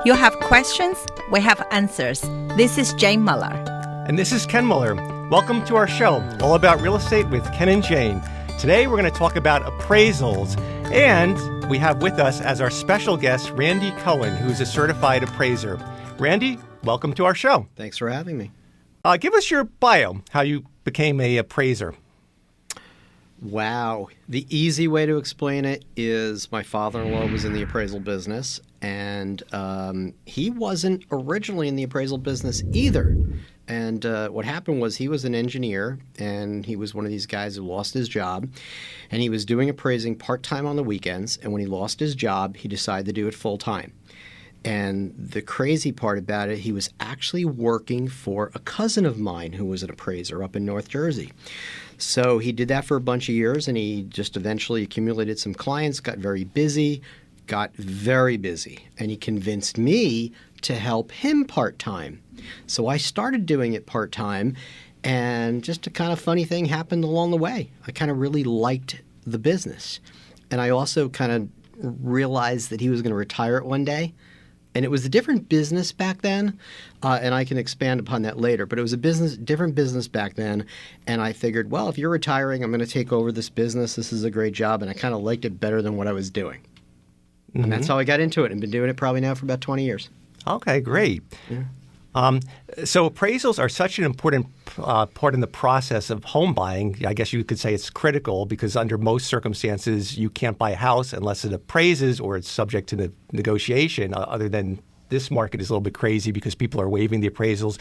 You have questions, we have answers. This is Jane Mueller. And this is Ken Mueller. Welcome to our show, all about real estate with Ken and Jane. Today we're going to talk about appraisals. And we have with us as our special guest, Randy Cohen, who's a certified appraiser. Randy, welcome to our show. Thanks for having me. Give us your bio, how you became a appraiser. Wow. The easy way to explain it is my father-in-law was in the appraisal business, and he wasn't originally in the appraisal business either. And what happened was he was an engineer, and he was one of these guys who lost his job, and he was doing appraising part-time on the weekends, and when he lost his job, he decided to do it full-time. And the crazy part about it, he was actually working for a cousin of mine who was an appraiser up in North Jersey. So he did that for a bunch of years, and he just eventually accumulated some clients, got very busy, and he convinced me to help him part-time. So I started doing it part-time, and just a kind of funny thing happened along the way. I kind of really liked the business. And I also kind of realized that he was going to retire it one day. And it was a different business back then, and I can expand upon that later. But it was a different business back then, and I figured, well, if you're retiring, I'm going to take over this business. This is a great job, and I kind of liked it better than what I was doing. Mm-hmm. And that's how I got into it, and been doing it probably now for about 20 years. Okay, great. Yeah. So appraisals are such an important part in the process of home buying. I guess you could say it's critical because under most circumstances, you can't buy a house unless it appraises or it's subject to negotiation. Other than this market is a little bit crazy because people are waiving the appraisals.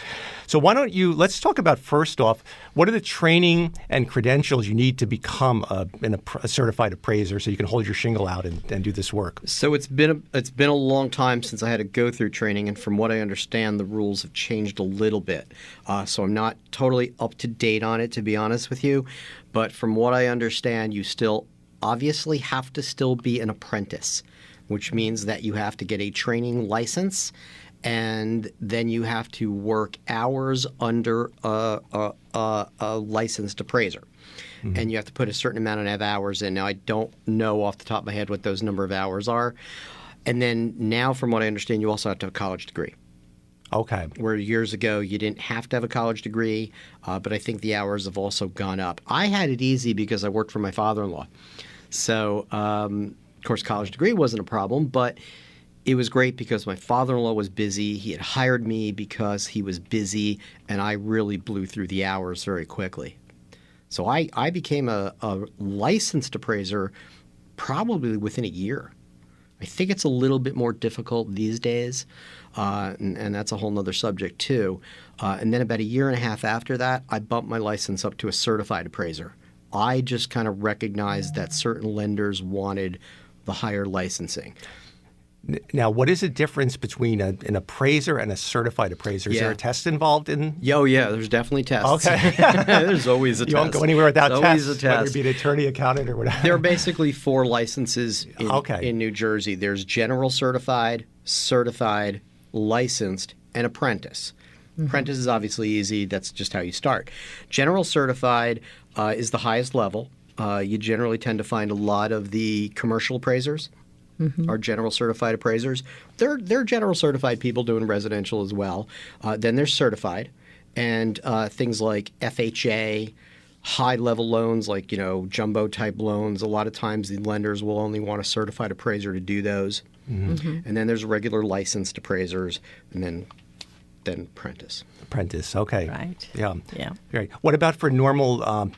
So let's talk about first off, what are the training and credentials you need to become a certified appraiser so you can hold your shingle out and do this work? So it's been a long time since I had to go through training, and from what I understand, the rules have changed a little bit. So I'm not totally up to date on it, to be honest with you. But from what I understand, you still obviously have to still be an apprentice, which means that you have to get a training license, and then you have to work hours under a licensed appraiser. Mm-hmm. And you have to put a certain amount of hours in. Now, I don't know off the top of my head what those number of hours are. And then now, from what I understand, you also have to have a college degree. Okay. Where years ago, you didn't have to have a college degree, but I think the hours have also gone up. I had it easy because I worked for my father-in-law. So of course, college degree wasn't a problem, but it was great because my father-in-law was busy. He had hired me because he was busy, and I really blew through the hours very quickly. So I became a licensed appraiser probably within a year. I think it's a little bit more difficult these days, and that's a whole other subject too. And then about a year and a half after that, I bumped my license up to a certified appraiser. I just kind of recognized that certain lenders wanted the higher licensing. Now, what is the difference between an appraiser and a certified appraiser? Is there a test involved in? Oh, yeah, there's definitely tests. Okay. There's always a test. You won't go anywhere without tests, always a test. Whether it be an attorney, accountant, or whatever. There are basically 4 licenses in New Jersey. There's general certified, licensed, and apprentice. Mm-hmm. Apprentice is obviously easy. That's just how you start. General certified is the highest level. You generally tend to find a lot of the commercial appraisers are general certified appraisers. They're general certified people doing residential as well. Then there's certified, and things like FHA, high-level loans like, jumbo-type loans. A lot of times the lenders will only want a certified appraiser to do those. Mm-hmm. And then there's regular licensed appraisers, and then apprentice. Apprentice, okay. Right. Yeah. Right. What about for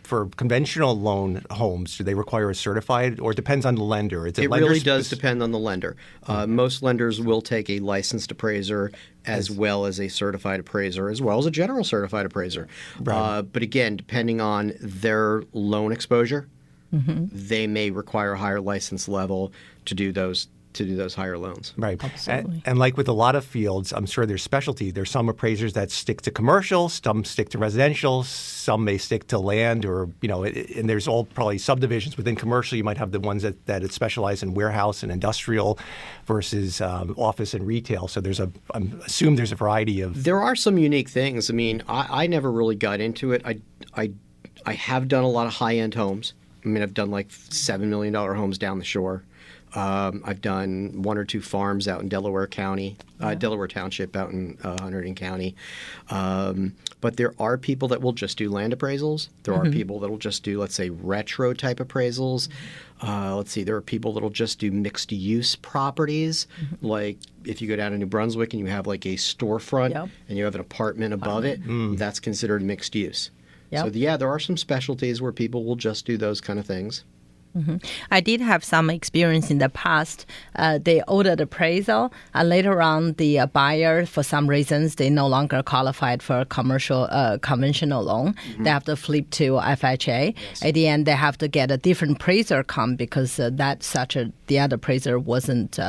for conventional loan homes? Do they require a certified, or it depends on the lender? It really does depend on the lender. Most lenders will take a licensed appraiser as well as a certified appraiser, as well as a general certified appraiser. Right. But again, depending on their loan exposure, they may require a higher license level to do those higher loans. Right. Absolutely. And like with a lot of fields, I'm sure there's specialty. There's some appraisers that stick to commercial, some stick to residential, some may stick to land, or, and there's all probably subdivisions within commercial. You might have the ones that specialize in warehouse and industrial versus office and retail. So I assume there's a variety of. There are some unique things. I mean, I never really got into it. I have done a lot of high-end homes. I mean, I've done like $7 million homes down the shore. I've done 1 or 2 farms out in Delaware County, Delaware Township out in Hunterdon County. But there are people that will just do land appraisals. There are people that will just do, let's say, retro type appraisals. There are people that will just do mixed use properties. Like if you go down to New Brunswick and you have like a storefront and you have an apartment above it, that's considered mixed use. So there are some specialties where people will just do those kind of things. I did have some experience in the past. They ordered appraisal, and later on, the buyer, for some reasons, they no longer qualified for a commercial, conventional loan. They have to flip to FHA. Yes. At the end, they have to get a different appraiser come because the other appraiser wasn't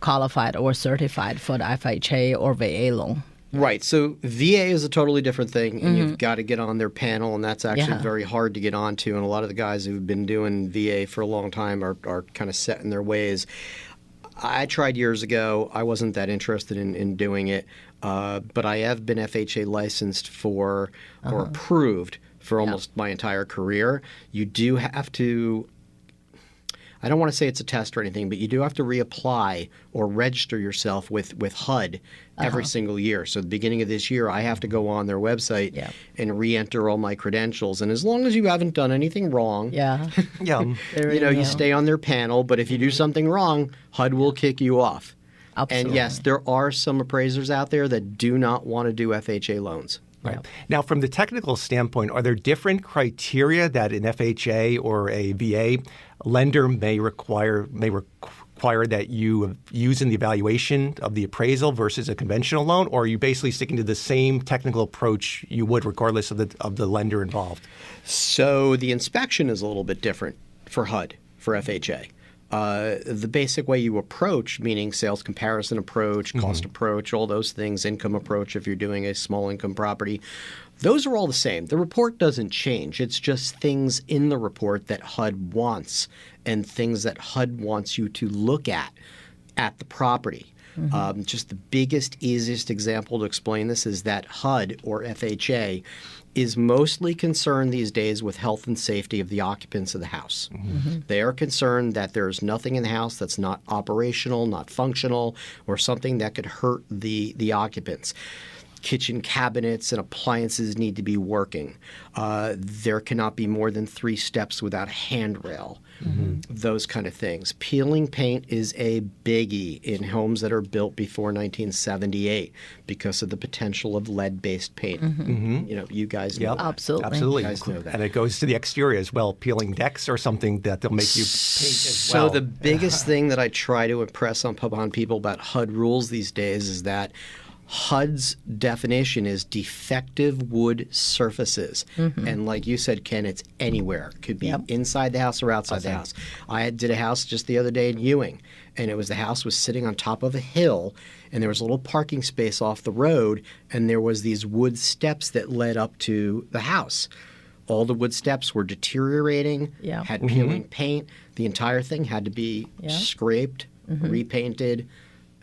qualified or certified for the FHA or VA loan. Right. So VA is a totally different thing, and you've got to get on their panel, and that's actually very hard to get onto. And a lot of the guys who've been doing VA for a long time are kind of set in their ways. I tried years ago. I wasn't that interested in doing it, but I have been FHA licensed for or approved for almost my entire career. You do have to. I don't want to say it's a test or anything, but you do have to reapply or register yourself with HUD every single year. So at the beginning of this year, I have to go on their website and re-enter all my credentials. And as long as you haven't done anything wrong, you stay on their panel. But if you do something wrong, HUD will kick you off. Absolutely. And yes, there are some appraisers out there that do not want to do FHA loans. Right. Now, from the technical standpoint, are there different criteria that an FHA or a VA lender may require that you use in the evaluation of the appraisal versus a conventional loan, or are you basically sticking to the same technical approach you would regardless of the lender involved? So the inspection is a little bit different for HUD, for FHA. The basic way you approach, meaning sales comparison approach, cost approach, all those things, income approach if you're doing a small income property, those are all the same. The report doesn't change. It's just things in the report that HUD wants and things that HUD wants you to look at the property. Just the biggest, easiest example to explain this is that HUD or FHA is mostly concerned these days with health and safety of the occupants of the house. They are concerned that there's nothing in the house that's not operational, not functional, or something that could hurt the occupants. Kitchen cabinets and appliances need to be working. There cannot be more than 3 steps without a handrail. Those kind of things. Peeling paint is a biggie in homes that are built before 1978 because of the potential of lead-based paint. You guys know that. Absolutely. You guys know that. And it goes to the exterior as well. Peeling decks or something that they'll make you paint as well. So the biggest thing that I try to impress upon people about HUD rules these days is that HUD's definition is defective wood surfaces. And like you said, Ken, it's anywhere. It could be inside the house or outside the house. I did a house just the other day in Ewing, and the house was sitting on top of a hill, and there was a little parking space off the road, and there was these wood steps that led up to the house. All the wood steps were deteriorating, had peeling paint. The entire thing had to be scraped, repainted,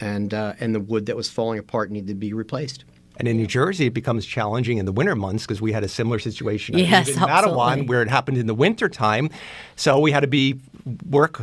and the wood that was falling apart needed to be replast. And in New Jersey, it becomes challenging in the winter months because we had a similar situation in Yes, Matawan where it happened in the winter time. So we had to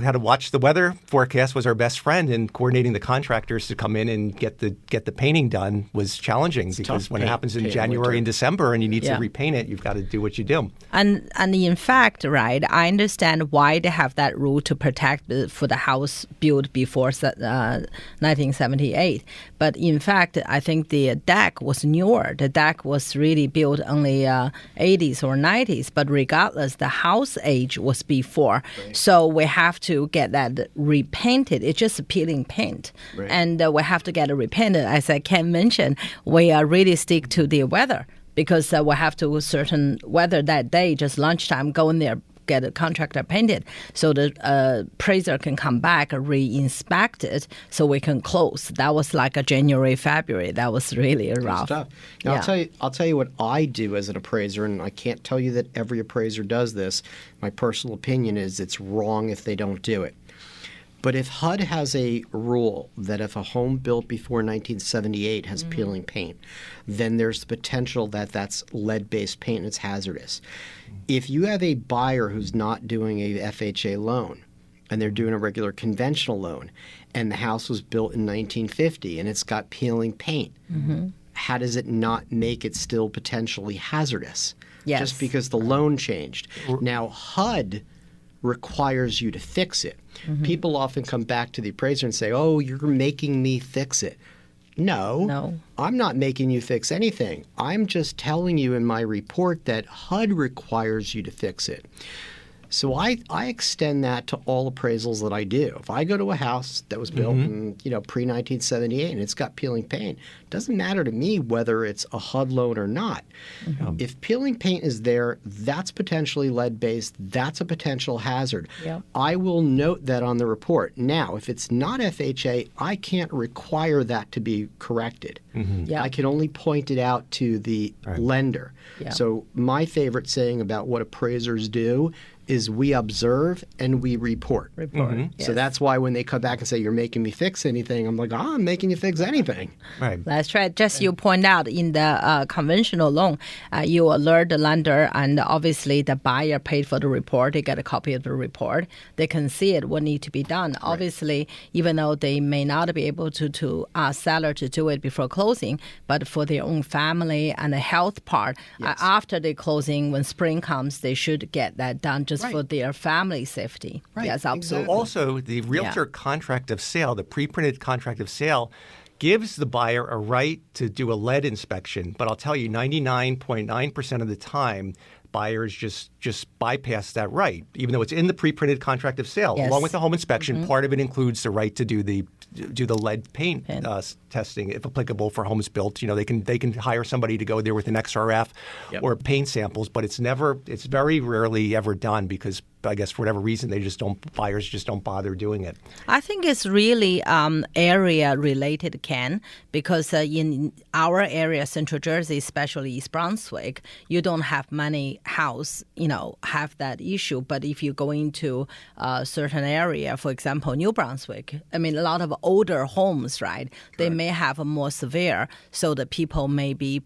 had to watch the weather forecast was our best friend, and coordinating the contractors to come in and get the painting done was challenging because when it happens in January and December and you need to repaint it, you've got to do what you do. And in fact, right, I understand why they have that rule to protect for the house built before 1978. But in fact, I think the deck was newer. The deck was really built only 80s or 90s. But regardless, the house age was before. Right. So we have to get that repainted. It's just peeling paint. Right. And we have to get it repainted. As I can mention, we really stick to the weather because we have to certain weather that day, just lunchtime, go in there, get a contractor painted so the appraiser can come back, re-inspect it so we can close. That was like a January, February. That was really rough. Now, I'll tell you what I do as an appraiser, and I can't tell you that every appraiser does this. My personal opinion is it's wrong if they don't do it. But if HUD has a rule that if a home built before 1978 has peeling paint, then there's the potential that that's lead-based paint and it's hazardous. If you have a buyer who's not doing a FHA loan and they're doing a regular conventional loan, and the house was built in 1950 and it's got peeling paint, how does it not make it still potentially hazardous? Yes. Just because the loan changed. Now, HUD requires you to fix it. People often come back to the appraiser and say, oh, you're making me fix it. No, I'm not making you fix anything. I'm just telling you in my report that HUD requires you to fix it. So I extend that to all appraisals that I do. If I go to a house that was built in pre-1978 and it's got peeling paint, it doesn't matter to me whether it's a HUD loan or not. If peeling paint is there, that's potentially lead-based. That's a potential hazard. Yep. I will note that on the report. Now, if it's not FHA, I can't require that to be corrected. Yeah. I can only point it out to the lender. Yeah. So my favorite saying about what appraisers do is we observe and we report. Yes. So that's why when they come back and say, you're making me fix anything, I'm like, I'm making you fix anything. Right. That's right. Just you point out in the conventional loan, you alert the lender, and obviously the buyer paid for the report. They get a copy of the report. They can see it, what needs to be done. Obviously, even though they may not be able to ask seller to do it before closing, but for their own family and the health part, after the closing, when spring comes, they should get that done just for their family safety. Right. Yes, absolutely. Also, the realtor contract of sale, the pre-printed contract of sale, gives the buyer a right to do a lead inspection. But I'll tell you, 99.9% of the time, buyers just bypass that right, even though it's in the pre-printed contract of sale. Yes. Along with the home inspection, part of it includes the right to do the lead paint testing, if applicable, for homes built. They can hire somebody to go there with an XRF or paint samples, but it's very rarely ever done because, I guess, for whatever reason, buyers just don't bother doing it. I think it's really area related, Ken, because in our area, Central Jersey, especially East Brunswick, you don't have many house, have that issue. But if you go into a certain area, for example, New Brunswick, a lot of older homes, right? They may have a more severe, so the people may be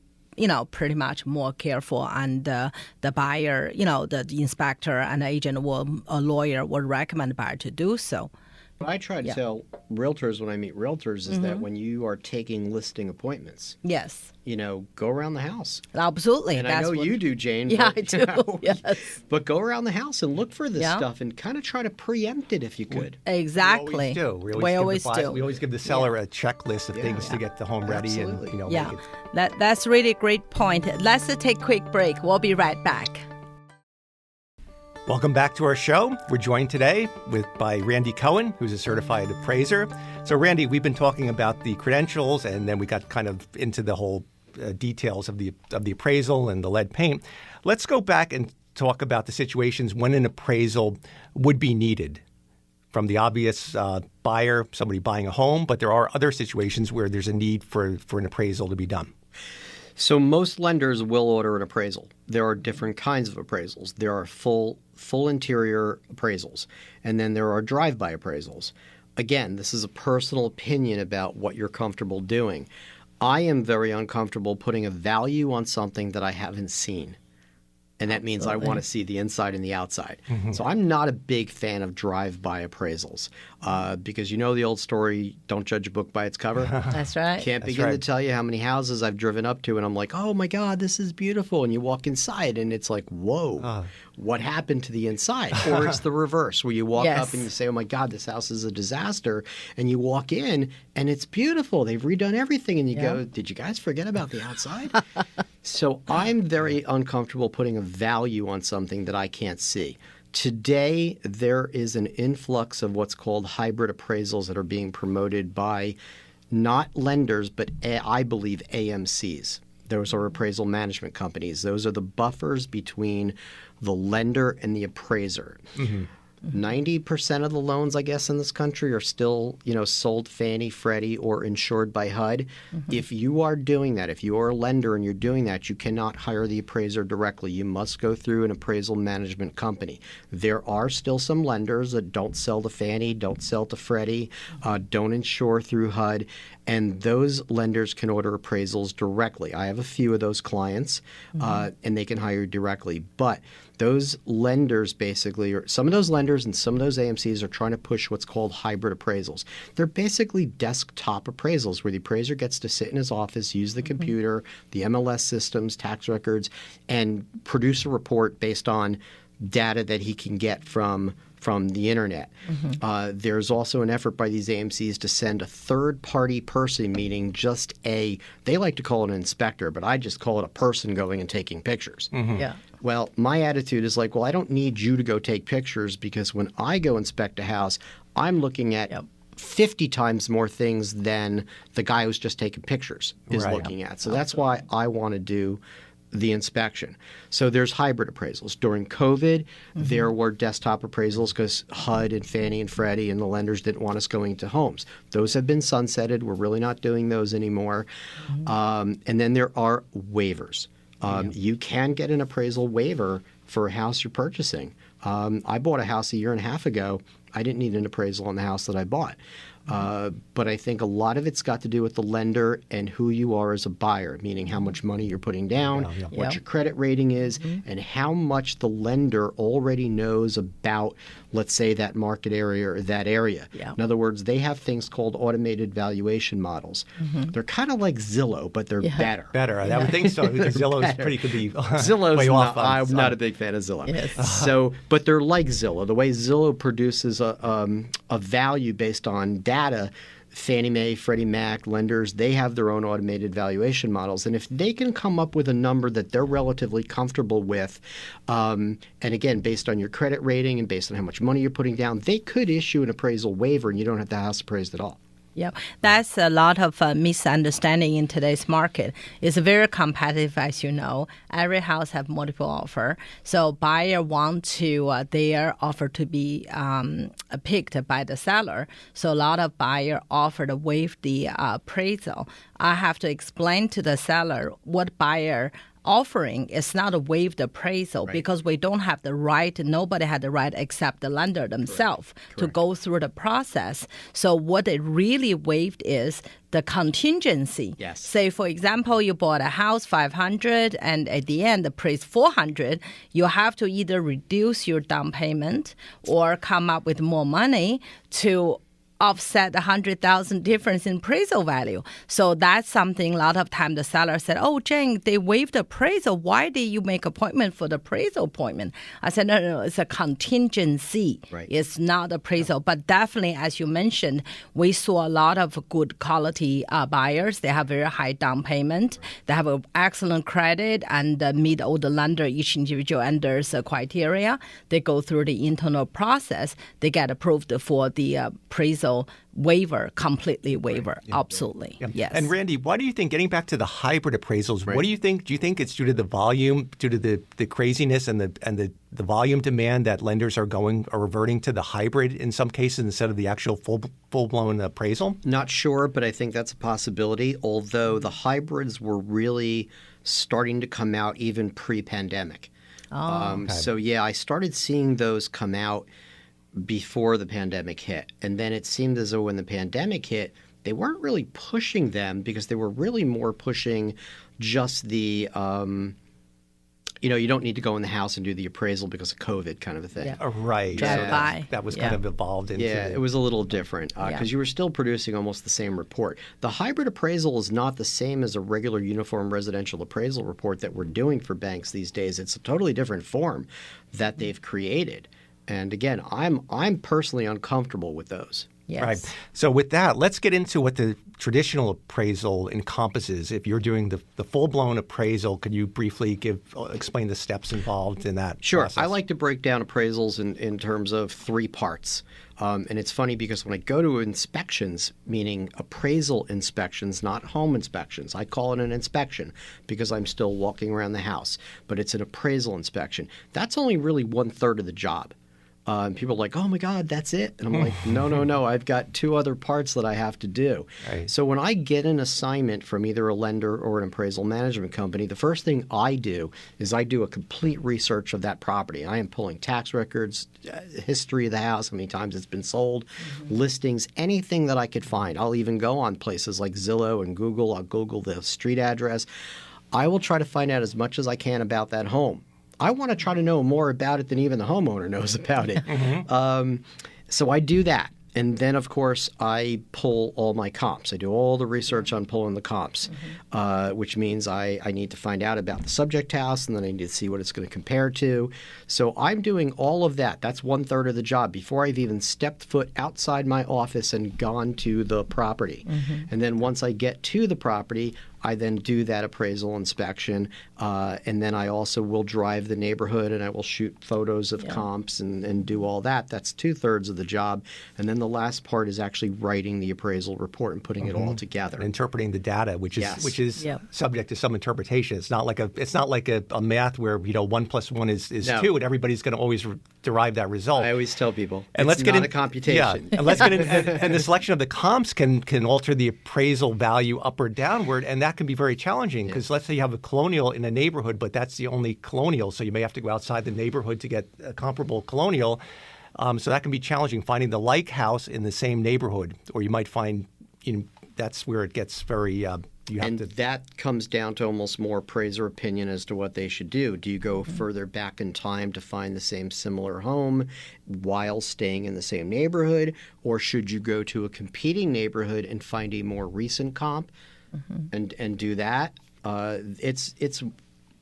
pretty much more careful, and the buyer, the inspector and agent a lawyer will recommend the buyer to do so. What I try to tell realtors when I meet realtors is that when you are taking listing appointments, yes, go around the house. Absolutely. And I know you do, Jane. Yeah, but, I do. Yes. But go around the house and look for this stuff and kind of try to preempt it if you could. Exactly. We always do. We always give the seller a checklist of things to get the home ready. Absolutely. And, yeah, make it. That's really a great point. Let's take a quick break. We'll be right back. Welcome back to our show. We're joined today by Randy Cohen, who's a certified appraiser. So, Randy, we've been talking about the credentials, and then we got kind of into the whole details of the appraisal and the lead paint. Let's go back and talk about the situations when an appraisal would be needed. From the obvious buyer, somebody buying a home, but there are other situations where there's a need for an appraisal to be done. So most lenders will order an appraisal. There are different kinds of appraisals. There are full interior appraisals, and then there are drive-by appraisals. Again, this is a personal opinion about what you're comfortable doing. I am very uncomfortable putting a value on something that I haven't seen. And that means I want to see the inside and the outside. So I'm not a big fan of drive-by appraisals because the old story, don't judge a book by its cover. That's right. Can't begin to tell you how many houses I've driven up to and I'm like, oh my God, this is beautiful. And you walk inside and it's like, whoa, what happened to the inside? Or it's the reverse where you walk up and you say, oh my God, this house is a disaster. And you walk in and it's beautiful. They've redone everything. And you go, did you guys forget about the outside? So I'm very uncomfortable putting a value on something that I can't see. Today, there is an influx of what's called hybrid appraisals that are being promoted by not lenders, but I believe AMCs. Those are appraisal management companies. Those are the buffers between the lender and the appraiser. 90% of the loans, I guess, in this country are still, sold Fannie, Freddie, or insured by HUD. If you are doing that, if you are a lender and you're doing that, you cannot hire the appraiser directly. You must go through an appraisal management company. There are still some lenders that don't sell to Fannie, don't sell to Freddie, don't insure through HUD, and those lenders can order appraisals directly. I have a few of those clients, and they can hire directly. But those lenders basically, or some of those lenders and some of those AMCs are trying to push what's called hybrid appraisals. They're basically desktop appraisals where the appraiser gets to sit in his office, use the computer, the MLS systems, tax records, and produce a report based on data that he can get from the internet. There's also an effort by these AMCs to send a third-party person, meaning just they like to call it an inspector, but I just call it a person going and taking pictures. Yeah. Well, my attitude is like, well, I don't need you to go take pictures because when I go inspect a house, I'm looking at 50 times more things than the guy who's just taking pictures is looking at. So that's why I want to do the inspection. So there's hybrid appraisals. During COVID, there were desktop appraisals because HUD and Fannie and Freddie and the lenders didn't want us going to homes. Those have been sunsetted. We're really not doing those anymore. And then there are waivers. You can get an appraisal waiver for a house you're purchasing. I bought a house a year and a half ago. I didn't need an appraisal on the house that I bought. But I think a lot of it's got to do with the lender and who you are as a buyer, meaning how much money you're putting down, what your credit rating is, and how much the lender already knows about, let's say, that market area or that area. In other words, they have things called automated valuation models. They're kind of like Zillow, but they're better. Better. I would think so. Because Zillow is pretty could be Zillow's way off. I'm not a big fan of Zillow. So, but they're like Zillow. The way Zillow produces a value based on data, Fannie Mae, Freddie Mac, lenders, they have their own automated valuation models. And if they can come up with a number that they're relatively comfortable with, and again, based on your credit rating and based on how much money you're putting down, they could issue an appraisal waiver and you don't have the house appraised at all. Yeah, that's a lot of misunderstanding in today's market. It's very competitive, as you know. Every house have multiple offer. So buyer want to their offer to be picked by the seller. So a lot of buyer offer to waive the appraisal. I have to explain to the seller what buyer offering is not a waived appraisal because we don't have the right, nobody had the right except the lender themselves to go through the process. So what it really waived is the contingency. Say, for example, you bought a house 500 and at the end the price 400, you have to either reduce your down payment or come up with more money to offset the 100,000 difference in appraisal value. So that's something a lot of time the seller said, oh, Jane, they waived the appraisal. Why did you make appointment for the appraisal appointment? I said, no, it's a contingency. It's not appraisal. But definitely, as you mentioned, we saw a lot of good quality buyers. They have very high down payment. They have an excellent credit and meet all the lender, each individual lender's criteria. They go through the internal process. They get approved for the appraisal waiver, completely waiver. Absolutely. Yes. And Randy, why do you think, getting back to the hybrid appraisals, what do you think? Do you think it's due to the volume, due to the craziness and the volume demand that lenders are reverting to the hybrid in some cases instead of the actual full-blown appraisal? Not sure, but I think that's a possibility, although the hybrids were really starting to come out even pre-pandemic. So yeah, I started seeing those come out before the pandemic hit. And then it seemed as though when the pandemic hit, they weren't really pushing them because they were really more pushing just the, you don't need to go in the house and do the appraisal because of COVID kind of a thing. Right. Drive by. That was kind of evolved into it was a little different because you were still producing almost the same report. The hybrid appraisal is not the same as a regular uniform residential appraisal report that we're doing for banks these days. It's a totally different form that they've created. And again, I'm personally uncomfortable with those. Right. So with that, let's get into what the traditional appraisal encompasses. If you're doing the full-blown appraisal, could you briefly explain the steps involved in that process? I like to break down appraisals in terms of three parts. And it's funny because when I go to inspections, meaning appraisal inspections, not home inspections, I call it an inspection because I'm still walking around the house, but it's an appraisal inspection. That's only really 1/3 of the job. People are like, oh, my God, that's it? And I'm like, no, I've got two other parts that I have to do. So when I get an assignment from either a lender or an appraisal management company, the first thing I do is I do a complete research of that property. I am pulling tax records, history of the house, how many times it's been sold, listings, anything that I could find. I'll even go on places like Zillow and Google. I'll Google the street address. I will try to find out as much as I can about that home. I want to try to know more about it than even the homeowner knows about it. So I do that. And then, of course, I pull all my comps. I do all the research on pulling the comps, which means I need to find out about the subject house, and then I need to see what it's going to compare to. So I'm doing all of that. That's 1/3 of the job before I've even stepped foot outside my office and gone to the property. And then once I get to the property, I then do that appraisal inspection, and then I also will drive the neighborhood and I will shoot photos of comps and do all that. That's 2/3 of the job. And then the last part is actually writing the appraisal report and putting it all together. And interpreting the data, which is subject to some interpretation. It's not like a math where 1 + 1 is 2, and everybody's going to always derive that result. I always tell people and it's let's get not in, a computation. Yeah, and let's get in, and the selection of the comps can alter the appraisal value up or downward, and that can be very challenging because let's say you have a colonial in a neighborhood, but that's the only colonial, so you may have to go outside the neighborhood to get a comparable colonial. So that can be challenging, finding the like house in the same neighborhood, or you might find that's where it gets very that comes down to almost more appraiser opinion as to what they should do. Do you go further back in time to find the same similar home while staying in the same neighborhood, or should you go to a competing neighborhood and find a more recent comp and do that?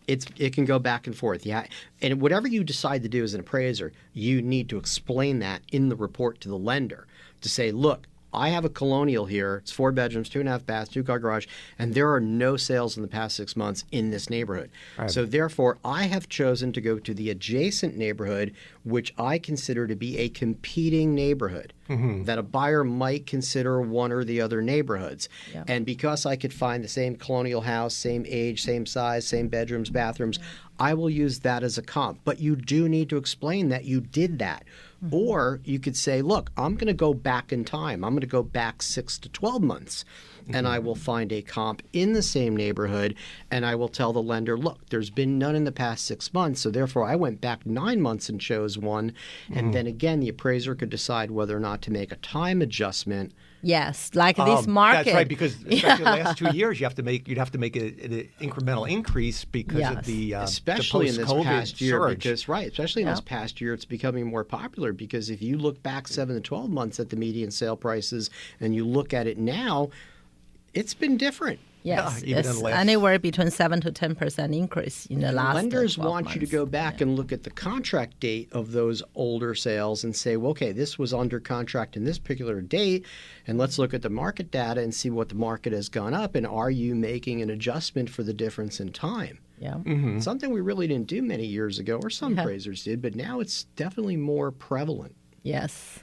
It can go back and forth. Yeah, and whatever you decide to do as an appraiser, you need to explain that in the report to the lender to say, look, I have a colonial here. It's 4 bedrooms, 2.5 baths, 2-car garage, and there are no sales in the past 6 months in this neighborhood. Right. So therefore, I have chosen to go to the adjacent neighborhood, which I consider to be a competing neighborhood that a buyer might consider one or the other neighborhoods. Yeah. And because I could find the same colonial house, same age, same size, same bedrooms, bathrooms, I will use that as a comp. But you do need to explain that you did that. Or you could say, look, I'm going to go back in time. I'm going to go back 6 to 12 months, and I will find a comp in the same neighborhood, and I will tell the lender, look, there's been none in the past 6 months, so therefore I went back 9 months and chose one. And then again, the appraiser could decide whether or not to make a time adjustment. Yes, like this market. That's right, because especially the last 2 years, you'd have to make an incremental increase because of the especially the in this past year, surge. because especially in this past year, it's becoming more popular because if you look back 7 to 12 months at the median sale prices and you look at it now, it's been different. Yes, it's anywhere between 7 to 10% increase in the last. Lenders 12 want months. you to go back and look at the contract date of those older sales and say, well, okay, this was under contract in this particular date, and let's look at the market data and see what the market has gone up, and are you making an adjustment for the difference in time? Yeah, something we really didn't do many years ago, or some appraisers did, but now it's definitely more prevalent. Yes.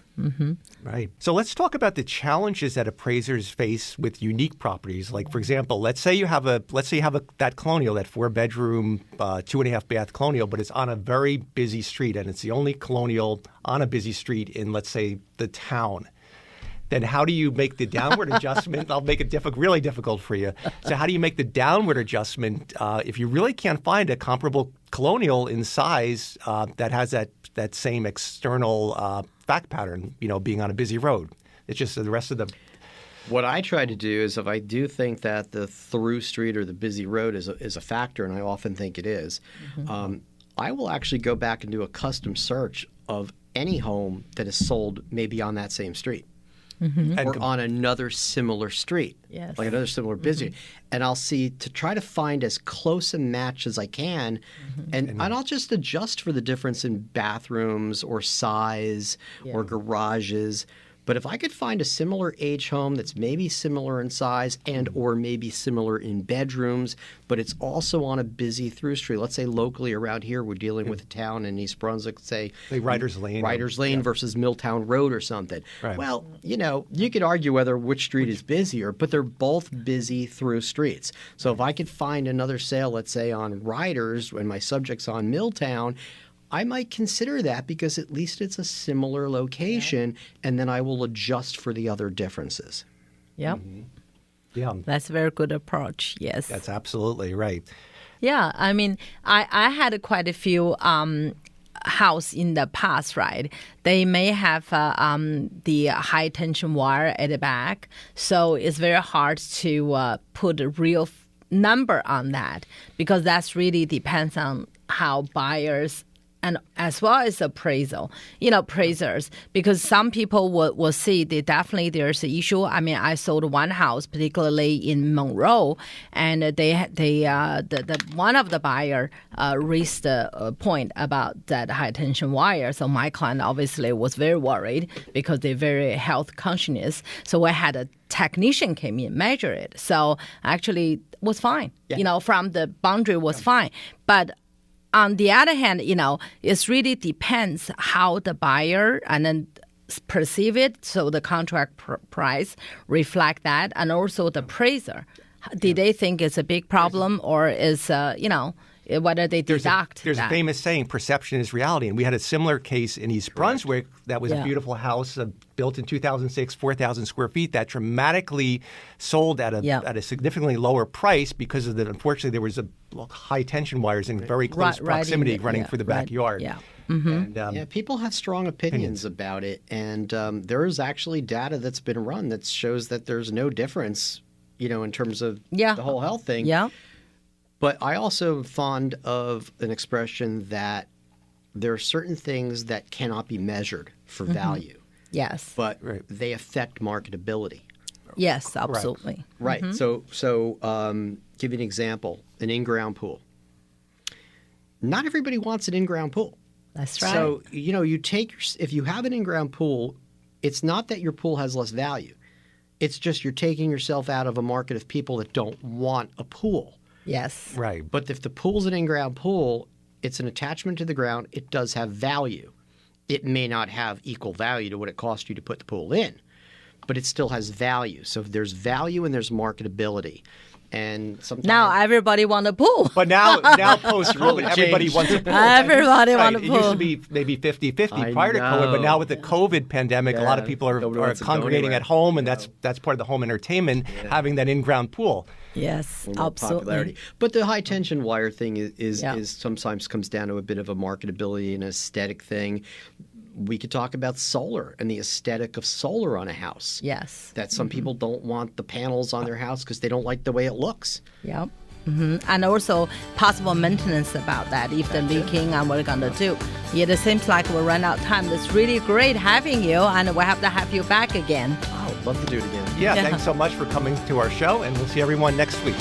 Right. So let's talk about the challenges that appraisers face with unique properties. Like, for example, let's say you have that colonial, that 4-bedroom, 2.5 bath colonial, but it's on a very busy street, and it's the only colonial on a busy street in, let's say, the town. Then how do you make the downward adjustment? I'll make it really difficult for you. So how do you make the downward adjustment if you really can't find a comparable colonial in size that has that same external fact pattern, being on a busy road? It's just the rest of the... What I try to do is, if I do think that the through street or the busy road is a factor, and I often think it is, I will actually go back and do a custom search of any home that is sold maybe on that same street. Or on another similar street, like another similar busy. And I'll see to try to find as close a match as I can. And I'll just adjust for the difference in bathrooms or size or garages. But if I could find a similar age home that's maybe similar in size and or maybe similar in bedrooms, but it's also on a busy through street. Let's say locally around here we're dealing with a town in East Brunswick, say Riders Lane versus Milltown Road or something. Right. Well, you could argue whether which street is busier, but they're both busy through streets. So if I could find another sale, let's say on Riders when my subject's on Milltown, I might consider that because at least it's a similar location, and then I will adjust for the other differences. Yep. Yeah. That's a very good approach, yes. That's absolutely right. Yeah, I mean, I had quite a few house in the past, right? They may have the high tension wire at the back, so it's very hard to put a real number on that because that's really depends on how buyers and as well as appraisers, because some people will see that definitely there's an issue. I mean, I sold one house, particularly in Monroe, and the one of the buyer raised a point about that high tension wire. So my client obviously was very worried because they're very health conscious. So I had a technician came in, measure it. So actually was fine. Yeah. From the boundary was fine, but on the other hand, it really depends how the buyer and then perceive it. So the contract price reflect that, and also the appraiser. Did they think it's a big problem, or is whether they deduct There's that? a famous saying, perception is reality. And we had a similar case in East Brunswick that was a beautiful house built in 2006, 4,000 square feet that dramatically sold at a significantly lower price because of unfortunately, there was a high tension wires in very close proximity running through the backyard. Yeah. Mm-hmm. And, people have strong opinions about it. And there is actually data that's been run that shows that there's no difference, in terms of the whole health thing. Yeah. But I also am fond of an expression that there are certain things that cannot be measured for value. Yes. But they affect marketability. Yes, absolutely. Right. So give you an example, an in-ground pool. Not everybody wants an in-ground pool. That's right. So, if you have an in-ground pool, it's not that your pool has less value. It's just you're taking yourself out of a market of people that don't want a pool. Yes. Right. But if the pool's an in-ground pool, it's an attachment to the ground. It does have value. It may not have equal value to what it cost you to put the pool in, but it still has value. So there's value and there's marketability. And sometimes Now everybody want a pool. But now post-COVID, everybody wants a pool. Everybody want a It used pool. to be maybe 50-50 I prior to COVID, but know. now with the COVID pandemic, a lot of people nobody are wants to go congregating anywhere. at home, and that's part of the home entertainment, having that in-ground pool. Yes, more absolutely. popularity. But the high tension wire thing is Yeah. sometimes comes down to a bit of a marketability and aesthetic thing. We could talk about solar and the aesthetic of solar on a house. Yes. That some people don't want the panels on their house because they don't like the way it looks. Yep. And also possible maintenance about that if they're leaking and what we're going to do. Yet it seems like we run out of time. It's really great having you, and we'll have to have you back again. Oh, love to do it again. Yeah, thanks so much for coming to our show, and we'll see everyone next week.